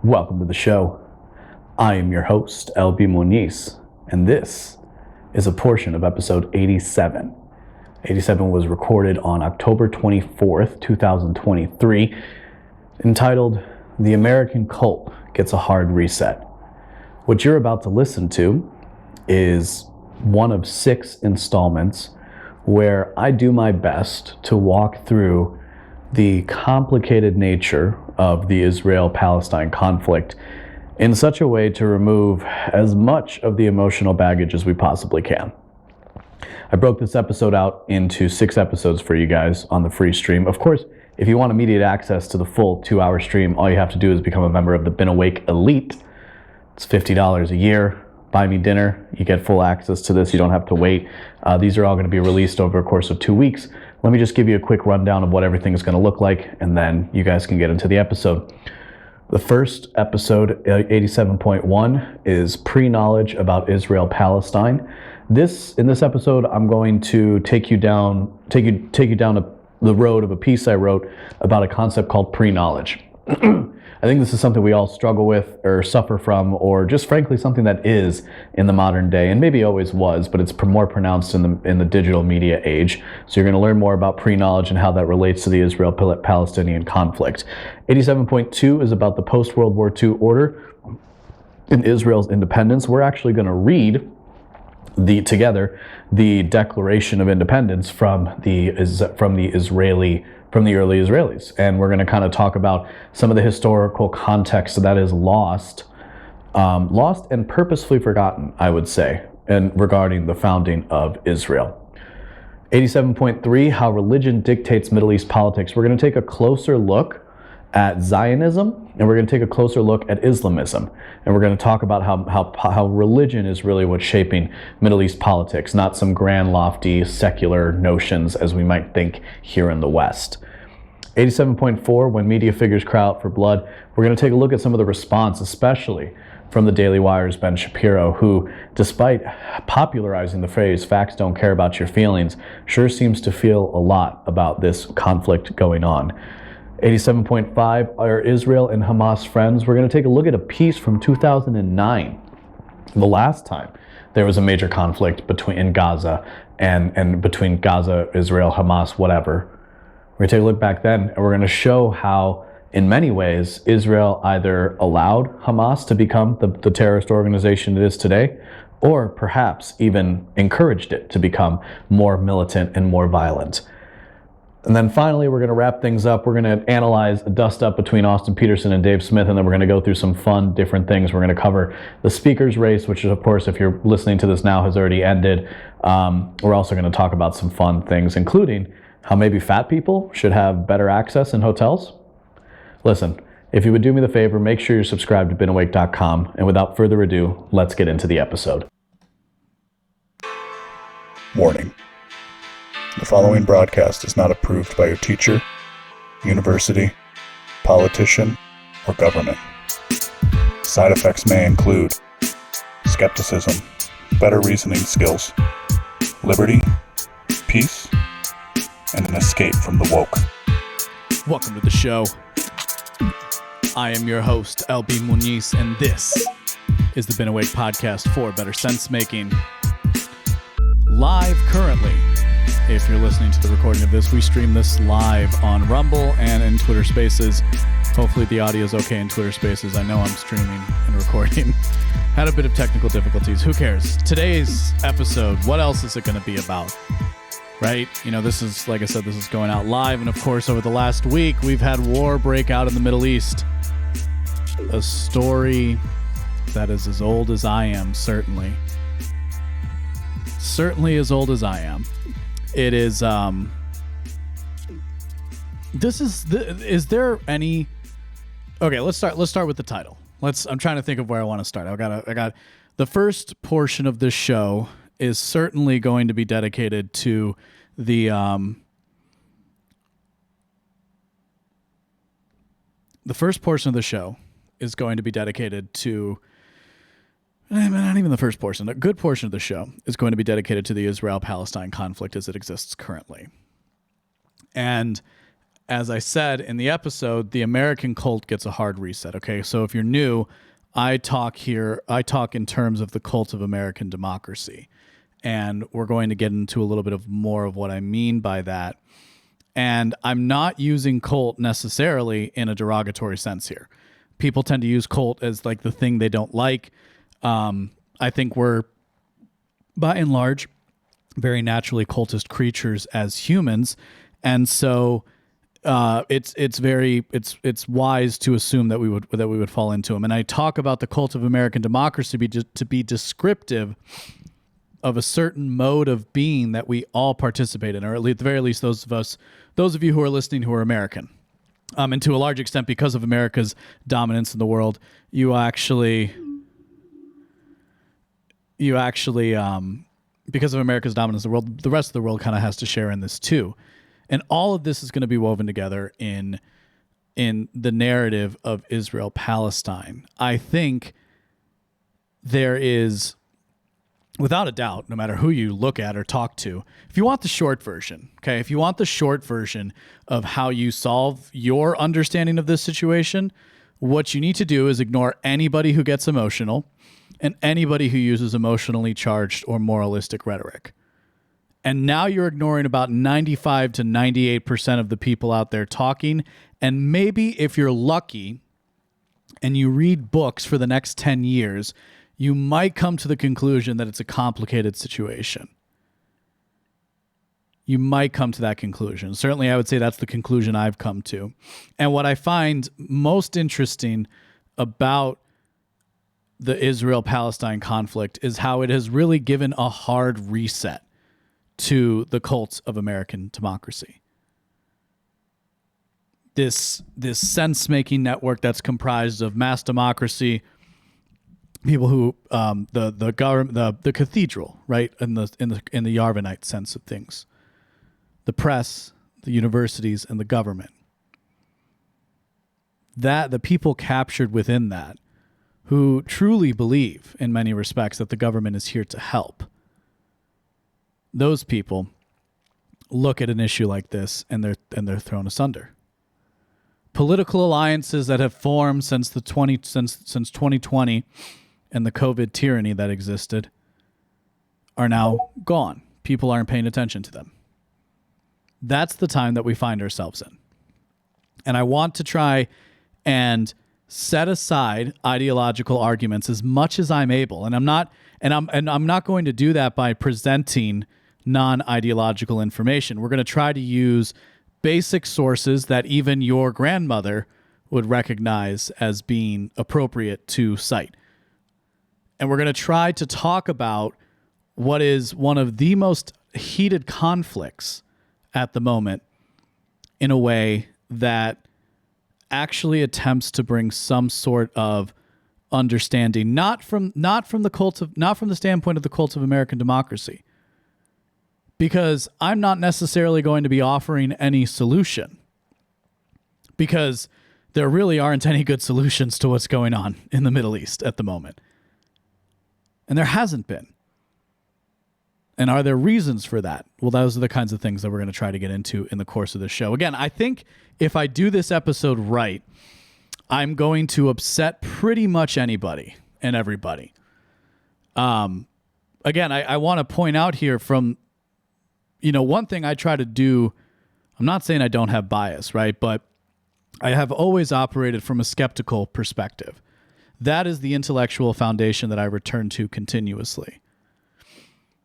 Welcome to the show. I am your host, LB Moniz, and this is a portion of episode 87. 87 was recorded on October 24th, 2023, entitled The American Cult Gets a Hard Reset. What you're about to listen to is one of 6 installments where I do my best to walk through the complicated nature of the Israel-Palestine conflict in such a way to remove as much of the emotional baggage as we possibly can. I broke this episode out into 6 episodes for you guys on the free stream. Of course, if you want immediate access to the full 2-hour stream, all you have to do is become a member of the Been Awake Elite. It's $50 a year. Buy me dinner. You get full access to this. You don't have to wait. These are all going to be released over a course of 2 weeks. Let me just give you a quick rundown of what everything is going to look like, and then you guys can get into the episode. The first episode, 87.1, is pre-knowledge about Israel-Palestine. In this episode, I'm going to take you down the road of a piece I wrote about a concept called pre-knowledge. I think this is something we all struggle with or suffer from, or just frankly something that is in the modern day, and maybe always was, but it's more pronounced in the digital media age. So you're going to learn more about pre-knowledge and how that relates to the Israel-Palestinian conflict. 87.2 is about the post-World War II order and Israel's independence. We're actually going to read together the Declaration of Independence from the early Israelis, and we're going to kind of talk about some of the historical context that is lost and purposefully forgotten, I would say, and regarding the founding of Israel. 87.3, how religion dictates Middle East politics. We're going to take a closer look at Zionism, and we're going to take a closer look at Islamism, and we're going to talk about how religion is really what's shaping Middle East politics, not some grand, lofty, secular notions as we might think here in the West. 87.4, when media figures cry out for blood, we're going to take a look at some of the response, especially from the Daily Wire's Ben Shapiro, who, despite popularizing the phrase, facts don't care about your feelings, sure seems to feel a lot about this conflict going on. 87.5, are Israel and Hamas friends? We're going to take a look at a piece from 2009, the last time there was a major conflict in Gaza and between Gaza, Israel, Hamas, whatever. We're going to take a look back then, and we're going to show how, in many ways, Israel either allowed Hamas to become the terrorist organization it is today, or perhaps even encouraged it to become more militant and more violent. And then finally, we're going to wrap things up. We're going to analyze a dust-up between Austin Peterson and Dave Smith, and then we're going to go through some fun, different things. We're going to cover the speaker's race, which is, of course, if you're listening to this now, has already ended. We're also going to talk about some fun things, including how maybe fat people should have better access in hotels. Listen, if you would do me the favor, make sure you're subscribed to BeenAwake.com, and without further ado, let's get into the episode. Warning. The following broadcast is not approved by your teacher, university, politician, or government. Side effects may include skepticism, better reasoning skills, liberty, peace, and an escape from the woke. Welcome to the show. I am your host, LB Moniz, and this is the Been Awake podcast for better sense making. Live currently. If you're listening to the recording of this, we stream this live on Rumble and in Twitter Spaces. Hopefully the audio is okay in Twitter Spaces. I know I'm streaming and recording. Had a bit of technical difficulties. Who cares? Today's episode, what else is it going to be about? Right? You know, this is, like I said, this is going out live. And of course, over the last week, we've had war break out in the Middle East. A story that is as old as I am, certainly. Certainly as old as I am. It is, is there any, okay, let's start with the title. I'm trying to think of where I want to start. I got the first portion of this show is certainly going to be dedicated to the first portion of the show is going to be dedicated to, not even the first portion, a good portion of the show is going to be dedicated to the Israel-Palestine conflict as it exists currently. And as I said in the episode, the American cult gets a hard reset. Okay, so if you're new, I talk in terms of the cult of American democracy. And we're going to get into a little bit of more of what I mean by that. And I'm not using cult necessarily in a derogatory sense here. People tend to use cult as like the thing they don't like. I think we're, by and large, very naturally cultist creatures as humans. And so it's wise to assume that we would fall into them. And I talk about the cult of American democracy to be descriptive of a certain mode of being that we all participate in, or at the very least those of you who are listening who are American. And to a large extent, because of America's dominance in the world, you actually because of America's dominance in the world, the rest of the world kind of has to share in this too. And all of this is going to be woven together in the narrative of Israel Palestine. I think there is, without a doubt, no matter who you look at or talk to, if you want the short version, okay, if you want the short version of how you solve your understanding of this situation, what you need to do is ignore anybody who gets emotional and anybody who uses emotionally charged or moralistic rhetoric. And now you're ignoring about 95 to 98% of the people out there talking. And maybe if you're lucky and you read books for the next 10 years, you might come to the conclusion that it's a complicated situation. You might come to that conclusion. Certainly, I would say that's the conclusion I've come to. And what I find most interesting about the Israel-Palestine conflict is how it has really given a hard reset to the cults of American democracy. This sense-making network that's comprised of mass democracy, people who the government, the cathedral, right, in the Yarvanite sense of things, the press, the universities, and the government. That the people captured within that, who truly believe, in many respects, that the government is here to help. Those people look at an issue like this and they're thrown asunder. Political alliances that have formed since 2020 and the COVID tyranny that existed are now gone. People aren't paying attention to them. That's the time that we find ourselves in. And I want to try and set aside ideological arguments as much as I'm able. And I'm not going to do that by presenting non-ideological information. We're going to try to use basic sources that even your grandmother would recognize as being appropriate to cite. And we're going to try to talk about what is one of the most heated conflicts at the moment in a way that actually attempts to bring some sort of understanding, not from the standpoint of the cult of American democracy, because I'm not necessarily going to be offering any solution, because there really aren't any good solutions to what's going on in the Middle East at the moment. And there hasn't been. And are there reasons for that? Well, those are the kinds of things that we're going to try to get into in the course of the show. Again, I think if I do this episode right, I'm going to upset pretty much anybody and everybody. Again, I want to point out here from, one thing I try to do, I'm not saying I don't have bias, right? But I have always operated from a skeptical perspective. That is the intellectual foundation that I return to continuously.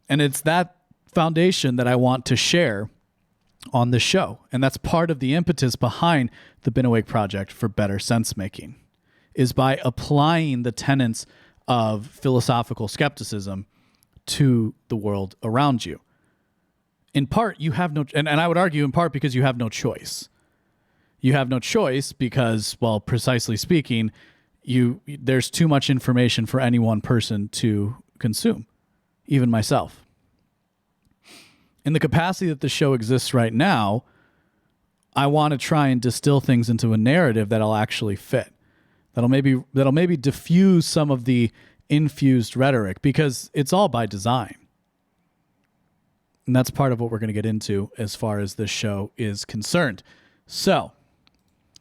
And it's that foundation that I want to share on the show. And that's part of the impetus behind the Been Awake Project for Better Sense Making, is by applying the tenets of philosophical skepticism to the world around you. In part, you have no, and I would argue in part because you have no choice. You have no choice because, well, precisely speaking, there's too much information for any one person to consume, even myself. In the capacity that the show exists right now, I want to try and distill things into a narrative that'll actually fit, that'll maybe diffuse some of the infused rhetoric, because it's all by design. And that's part of what we're going to get into as far as this show is concerned. So,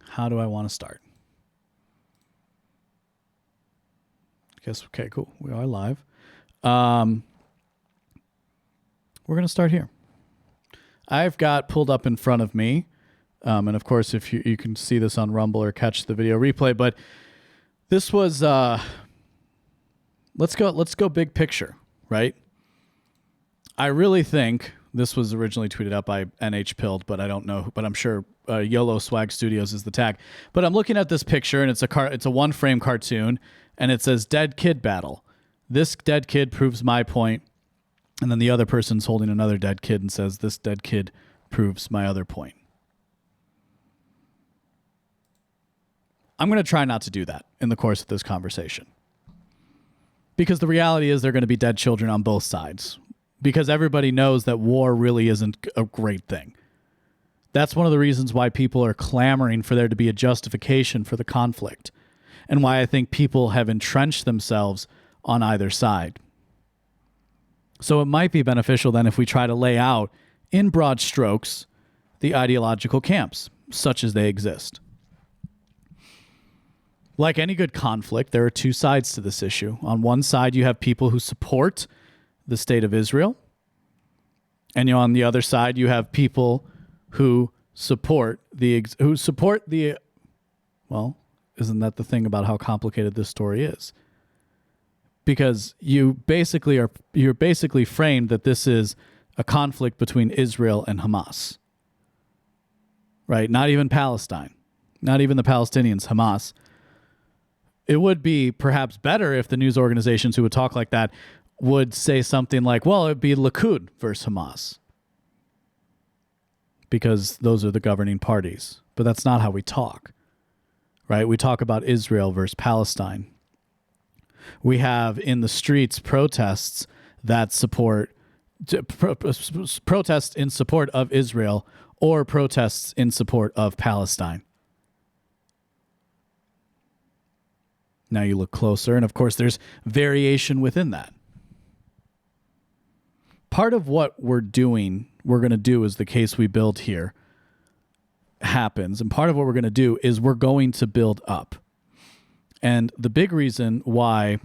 how do I want to start? Okay, cool. We are live. We're going to start here. I've got pulled up in front of me, and of course, if you can see this on Rumble or catch the video replay, but this was, let's go big picture, right? I really think this was originally tweeted out by NH Pilled, but I don't know, but I'm sure YOLO Swag Studios is the tag. But I'm looking at this picture, and it's a one-frame cartoon, and it says "Dead Kid Battle." This dead kid proves my point, and then the other person's holding another dead kid and says, "This dead kid proves my other point." I'm going to try not to do that in the course of this conversation, because the reality is there are going to be dead children on both sides, because everybody knows that war really isn't a great thing. That's one of the reasons why people are clamoring for there to be a justification for the conflict, and why I think people have entrenched themselves on either side. So it might be beneficial then if we try to lay out in broad strokes the ideological camps, such as they exist. Like any good conflict, there are two sides to this issue. On one side, you have people who support the state of Israel, and on the other side, you have people who support well, isn't that the thing about how complicated this story is? Because you're basically framed that this is a conflict between Israel and Hamas, right? Not even Palestine, not even the Palestinians, Hamas. It would be perhaps better if the news organizations who would talk like that would say something like, well, it'd be Likud versus Hamas, because those are the governing parties. But that's not how we talk, right? We talk about Israel versus Palestine. We have in the streets protests that protests in support of Israel or protests in support of Palestine. Now you look closer, and of course there's variation within that. Part of what we're going to do as the case we build here happens, and part of what we're going to do is we're going to build up. And the big reason why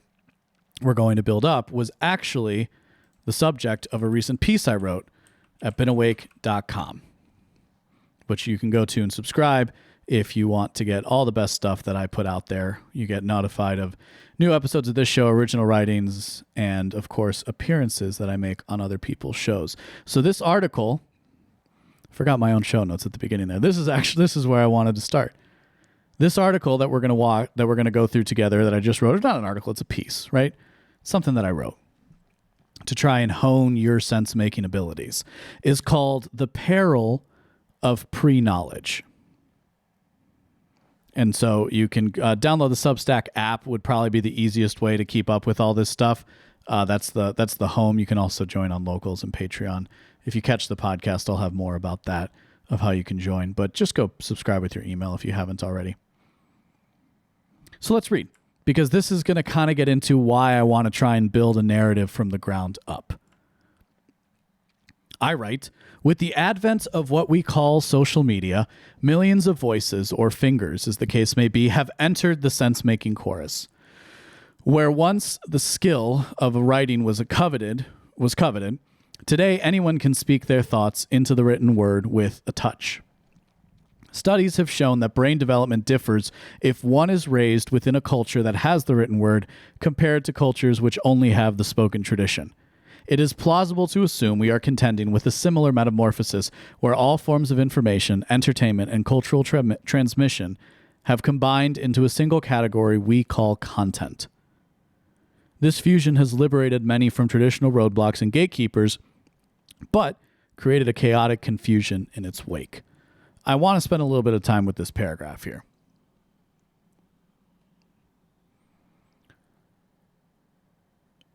we're going to build up was actually the subject of a recent piece I wrote at beenawake.com, which you can go to and subscribe if you want to get all the best stuff that I put out there. You get notified of new episodes of this show, original writings, and of course appearances that I make on other people's shows. So this article, I forgot my own show notes at the beginning there. This is where I wanted to start. This article that we're going to go through together that I just wrote, it's not an article, it's a piece, right? It's something that I wrote to try and hone your sense-making abilities, is called The Peril of Pre-Knowledge. And so you can download the Substack app, would probably be the easiest way to keep up with all this stuff. That's the home. You can also join on Locals and Patreon. If you catch the podcast, I'll have more about that, of how you can join. But just go subscribe with your email if you haven't already. So let's read, because this is going to kind of get into why I want to try and build a narrative from the ground up. I write, with the advent of what we call social media, millions of voices, or fingers as the case may be, have entered the sense-making chorus. Where once the skill of writing was coveted, today anyone can speak their thoughts into the written word with a touch. Studies have shown that brain development differs if one is raised within a culture that has the written word compared to cultures which only have the spoken tradition. It is plausible to assume we are contending with a similar metamorphosis where all forms of information, entertainment, and cultural transmission have combined into a single category we call content. This fusion has liberated many from traditional roadblocks and gatekeepers, but created a chaotic confusion in its wake. I want to spend a little bit of time with this paragraph here.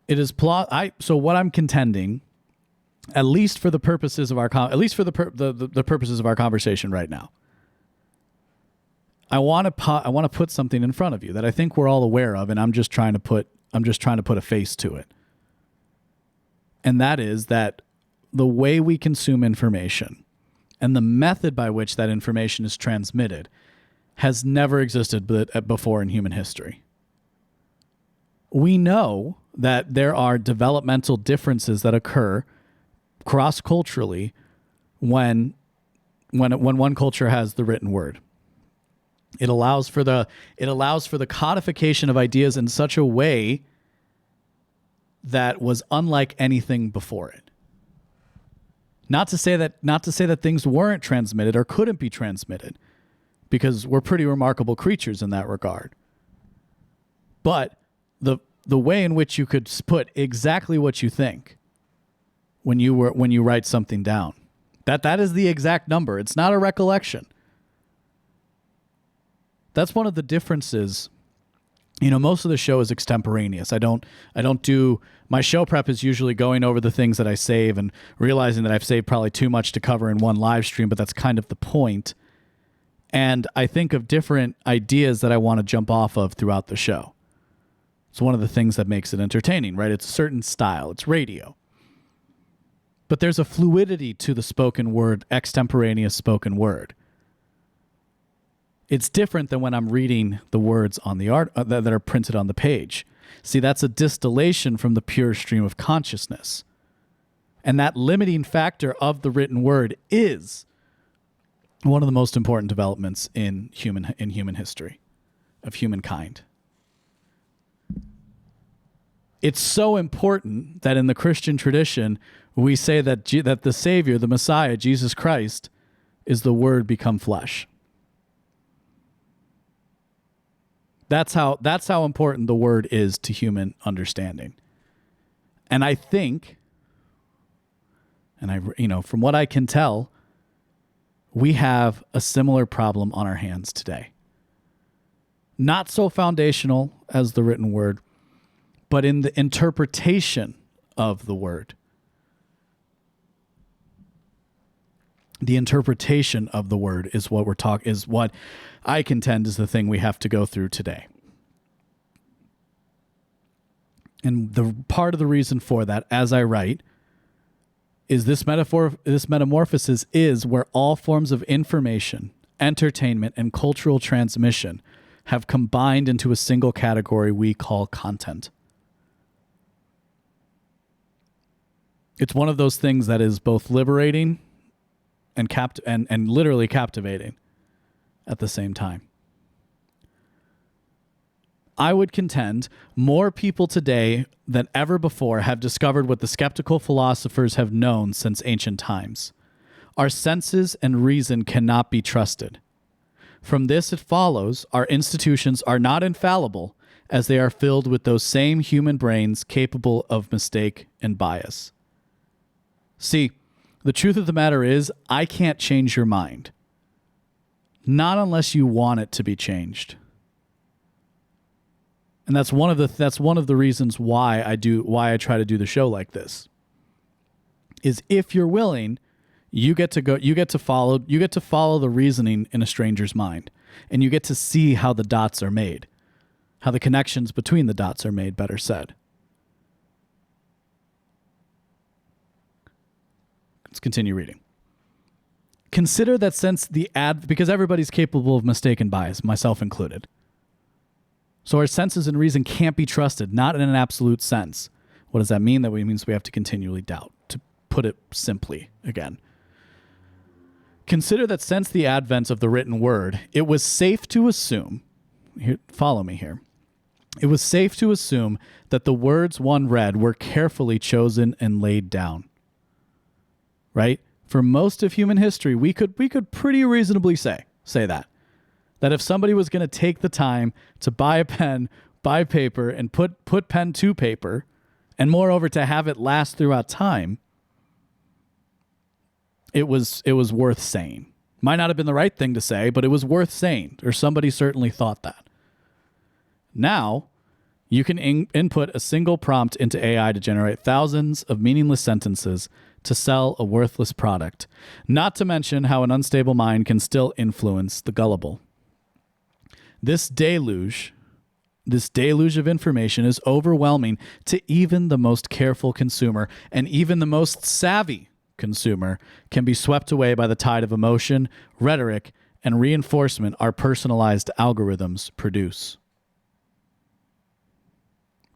It is so what I'm contending, at least for the purposes of our the purposes of our conversation right now, I want to put something in front of you that I think we're all aware of, and I'm just trying to put a face to it. And that is that the way we consume information and the method by which that information is transmitted has never existed before in human history. We know that there are developmental differences that occur cross-culturally when one culture has the written word. It allows for the codification of ideas in such a way that was unlike anything before it. Not to say that things weren't transmitted or couldn't be transmitted, because we're pretty remarkable creatures in that regard. But the way in which you could put exactly what you think when you write something down, that is the exact number. It's not a recollection. That's one of the differences. Most of the show is extemporaneous. I don't do my show prep is usually going over the things that I save and realizing that I've saved probably too much to cover in one live stream, but that's kind of the point. And I think of different ideas that I want to jump off of throughout the show. It's one of the things that makes it entertaining, right? It's a certain style. It's radio. But there's a fluidity to the spoken word, extemporaneous spoken word. It's different than when I'm reading the words on the art that are printed on the page. See, that's a distillation from the pure stream of consciousness. And that limiting factor of the written word is one of the most important developments in human history, of humankind. It's so important that in the Christian tradition, we say that that the Savior, the Messiah, Jesus Christ, is the Word become flesh. That's how important the Word is to human understanding. And I think, from what I can tell, we have a similar problem on our hands today. Not so foundational as the written word, but in the interpretation of the word. The interpretation of the word is what I contend is the thing we have to go through today. And the part of the reason for that, as I write, is this metamorphosis is where all forms of information, entertainment, and cultural transmission have combined into a single category we call content. It's one of those things that is both liberating and literally captivating at the same time. I would contend more people today than ever before have discovered what the skeptical philosophers have known since ancient times. Our senses and reason cannot be trusted. From this it follows our institutions are not infallible, as they are filled with those same human brains capable of mistake and bias. See, the truth of the matter is, I can't change your mind. Not unless you want it to be changed. And that's one of the reasons why I try to do the show like this. Is if you're willing, you get to follow the reasoning in a stranger's mind, and you get to see how the dots are made, how the connections between the dots are made, better said. Let's continue reading. Consider that since because everybody's capable of mistake and bias, myself included. So our senses and reason can't be trusted, not in an absolute sense. What does that mean? That means we have to continually doubt, to put it simply again. Consider that since the advent of the written word, it was safe to assume, follow me here, it was safe to assume that the words one read were carefully chosen and laid down. Right? For most of human history, we could pretty reasonably say that if somebody was going to take the time to buy a pen, buy paper, and put pen to paper, and moreover to have it last throughout time, it was worth saying. Might not have been the right thing to say, but it was worth saying, or somebody certainly thought that. Now, you can input a single prompt into AI to generate thousands of meaningless sentences to sell a worthless product, not to mention how an unstable mind can still influence the gullible. This deluge of information is overwhelming to even the most careful consumer and even the most savvy consumer can be swept away by the tide of emotion, rhetoric, and reinforcement our personalized algorithms produce.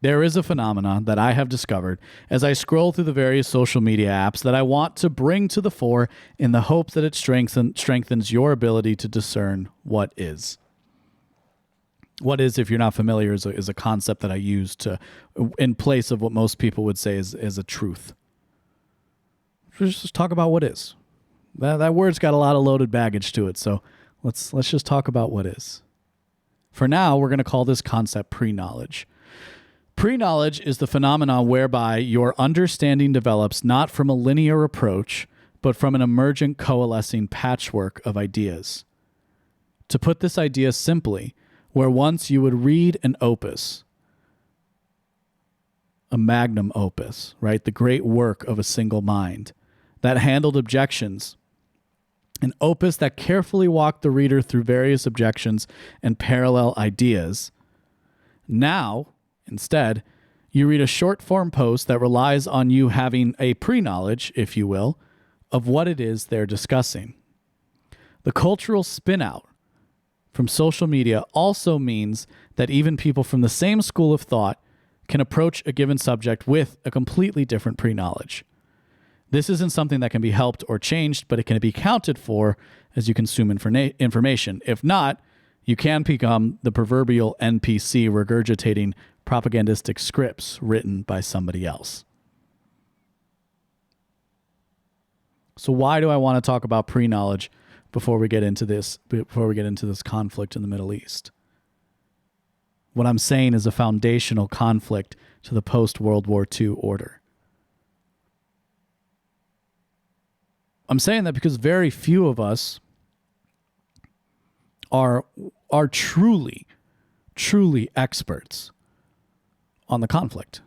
There is a phenomenon that I have discovered as I scroll through the various social media apps that I want to bring to the fore in the hope that it strengthens your ability to discern what is. What is, if you're not familiar, is a concept that I use in place of what most people would say is a truth. Just talk about what is. That word's got a lot of loaded baggage to it, so let's just talk about what is. For now, we're going to call this concept pre-knowledge. Pre-knowledge is the phenomenon whereby your understanding develops not from a linear approach, but from an emergent coalescing patchwork of ideas. To put this idea simply, where once you would read an opus, a magnum opus, right? The great work of a single mind that handled objections, an opus that carefully walked the reader through various objections and parallel ideas. Now, instead, you read a short-form post that relies on you having a pre-knowledge, if you will, of what it is they're discussing. The cultural spin-out from social media also means that even people from the same school of thought can approach a given subject with a completely different pre-knowledge. This isn't something that can be helped or changed, but it can be accounted for as you consume information. If not, you can become the proverbial NPC regurgitating propagandistic scripts written by somebody else. So why do I want to talk about pre-knowledge before we get into this conflict in the Middle East? What I'm saying is a foundational conflict to the post-World War II order. I'm saying that because very few of us are truly experts on the conflict.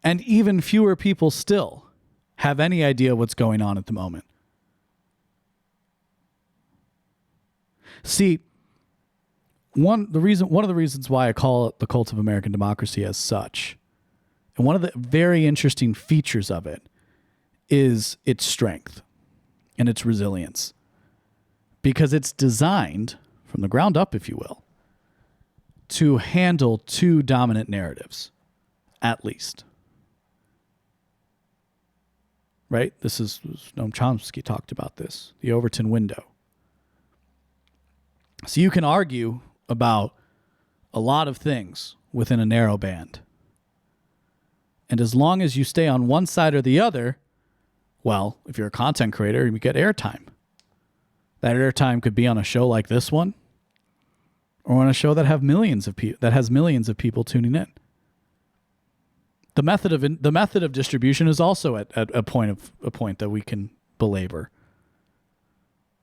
And even fewer people still have any idea what's going on at the moment. See, one of the reasons why I call it the cult of American democracy as such, and one of the very interesting features of it, is its strength and its resilience. Because it's designed, from the ground up, if you will, to handle two dominant narratives, at least. Right? Noam Chomsky talked about this, the Overton window. So you can argue about a lot of things within a narrow band. And as long as you stay on one side or the other, well, if you're a content creator, you get airtime. That airtime could be on a show like this one, or on a show that has millions of people tuning in. The method of distribution is also at a point that we can belabor.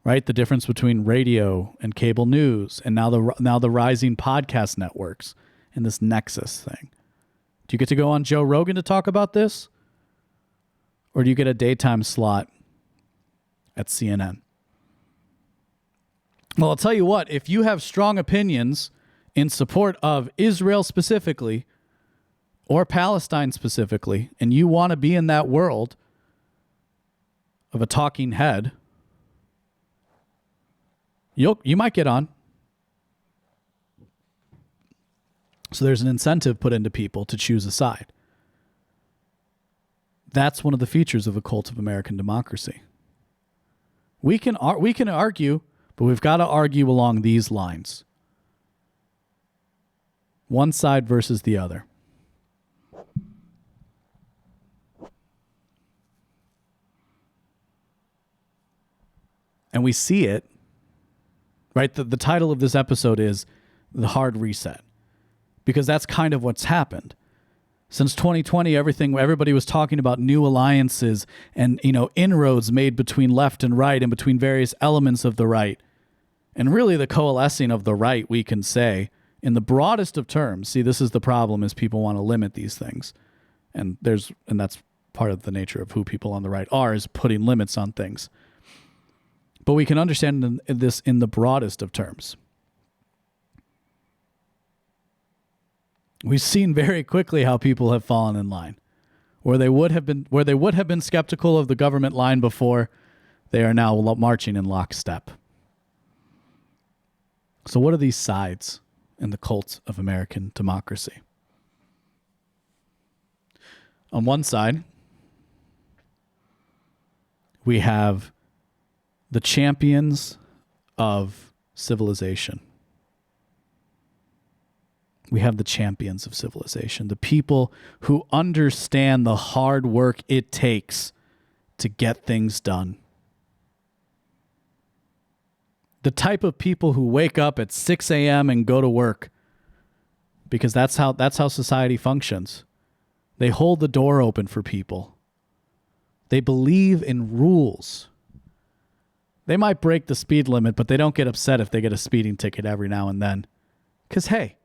Right? The difference between radio and cable news, and now the rising podcast networks and this nexus thing. Do you get to go on Joe Rogan to talk about this? Or do you get a daytime slot at CNN? Well, I'll tell you what, if you have strong opinions in support of Israel specifically, or Palestine specifically, and you want to be in that world of a talking head, you might get on. So there's an incentive put into people to choose a side. That's one of the features of the cult of American democracy. We can argue, but we've got to argue along these lines. One side versus the other. And we see it, right? The title of this episode is The Hard Reset, because that's kind of what's happened. Since 2020, everybody was talking about new alliances and, inroads made between left and right and between various elements of the right. And really the coalescing of the right, we can say, in the broadest of terms. See, this is the problem, is people want to limit these things. And that's part of the nature of who people on the right are, is putting limits on things. But we can understand this in the broadest of terms. We've seen very quickly how people have fallen in line. where they would have been skeptical of the government line before, they are now marching in lockstep. So what are these sides in the cult of American democracy? On one side, we have the champions of civilization. We have the champions of civilization, the people who understand the hard work it takes to get things done. The type of people who wake up at 6 a.m. and go to work because that's how society functions. They hold the door open for people. They believe in rules. They might break the speed limit, but they don't get upset if they get a speeding ticket every now and then. Because, hey,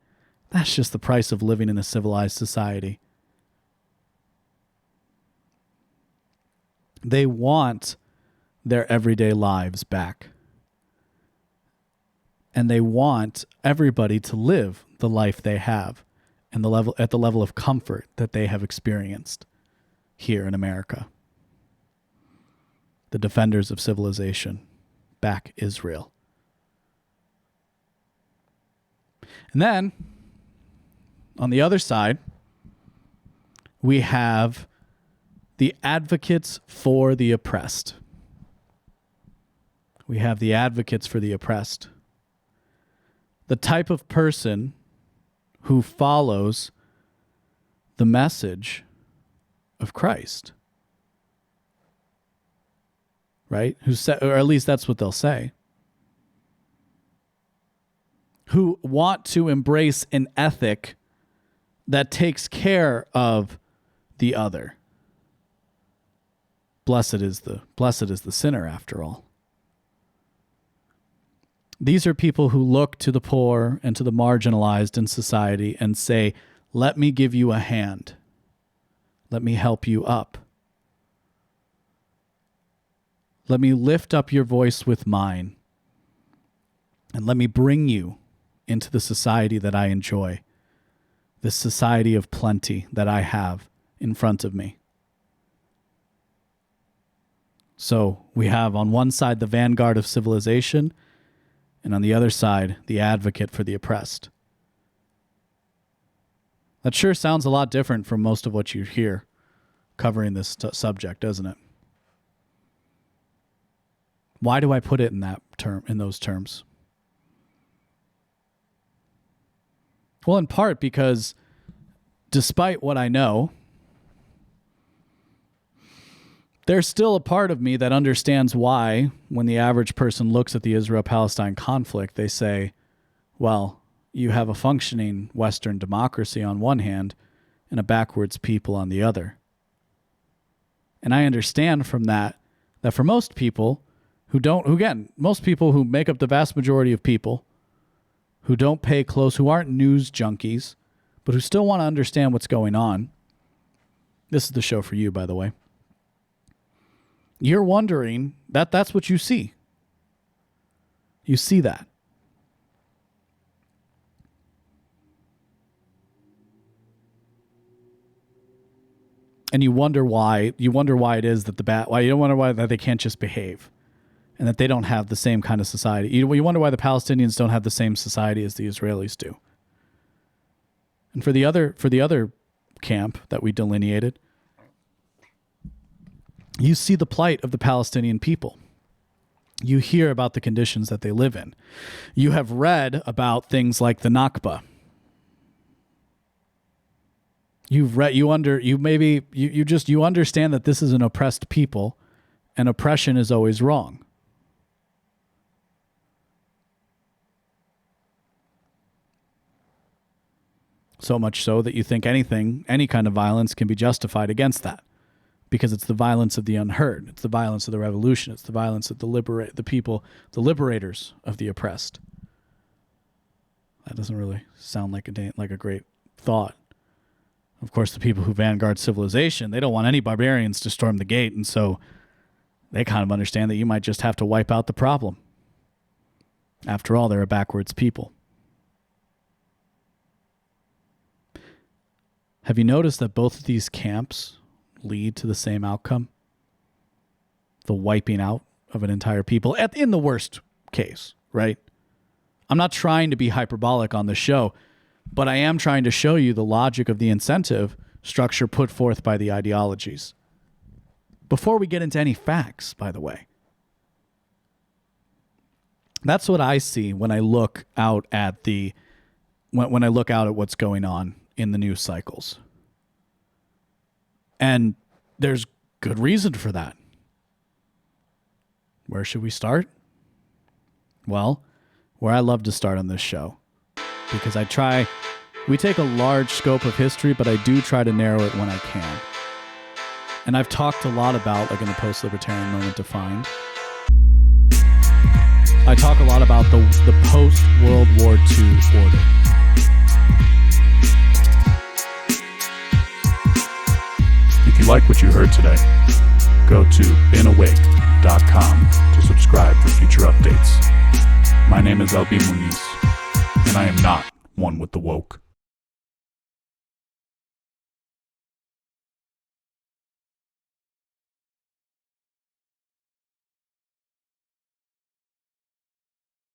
that's just the price of living in a civilized society. They want their everyday lives back. And they want everybody to live the life they have and at the level of comfort that they have experienced here in America. The defenders of civilization, back Israel. And then, on the other side, we have the advocates for the oppressed. We have the advocates for the oppressed. The type of person who follows the message of Christ. Right? Or at least that's what they'll say. Who want to embrace an ethic that takes care of the other. Blessed is the sinner, after all. These are people who look to the poor and to the marginalized in society and say, let me give you a hand. Let me help you up. Let me lift up your voice with mine. And let me bring you into the society that I enjoy. This society of plenty that I have in front of me. So we have on one side the vanguard of civilization, and on the other side, the advocate for the oppressed. That sure sounds a lot different from most of what you hear covering this subject, doesn't it? Why do I put it in those terms? Well, in part because despite what I know, there's still a part of me that understands why, when the average person looks at the Israel-Palestine conflict, they say, well, you have a functioning Western democracy on one hand and a backwards people on the other. And I understand from that for most people most people who make up the vast majority of people, who don't pay close, who aren't news junkies, but who still want to understand what's going on. This is the show for you, by the way. You're wondering that's what you see. You see that. And you wonder why it is that that they can't just behave and that they don't have the same kind of society. You wonder why the Palestinians don't have the same society as the Israelis do. And for the other camp that we delineated, you see the plight of the Palestinian people. You hear about the conditions that they live in. You have read about things like the Nakba. You understand that this is an oppressed people, and oppression is always wrong. So much so that you think any kind of violence can be justified against that. Because it's the violence of the unheard. It's the violence of the revolution. It's the violence of the liberators of the oppressed. That doesn't really sound like a great thought. Of course, the people who vanguard civilization, they don't want any barbarians to storm the gate, and so they kind of understand that you might just have to wipe out the problem. After all, they're a backwards people. Have you noticed that both of these camps lead to the same outcome. The wiping out of an entire people in the worst case, right? I'm not trying to be hyperbolic on the show, but I am trying to show you the logic of the incentive structure put forth by the ideologies. Before we get into any facts, by the way. That's what I see when I look out at when I look out at what's going on in the news cycles. And there's good reason for that. Where should we start? Well, where I love to start on this show. Because we take a large scope of history, but I do try to narrow it when I can. And I've talked a lot about, like in the post-libertarian moment defined, I talk a lot about the post-World War II order. If you like what you heard today, go to beenawake.com to subscribe for future updates. My name is LB Muniz, and I am not one with the woke.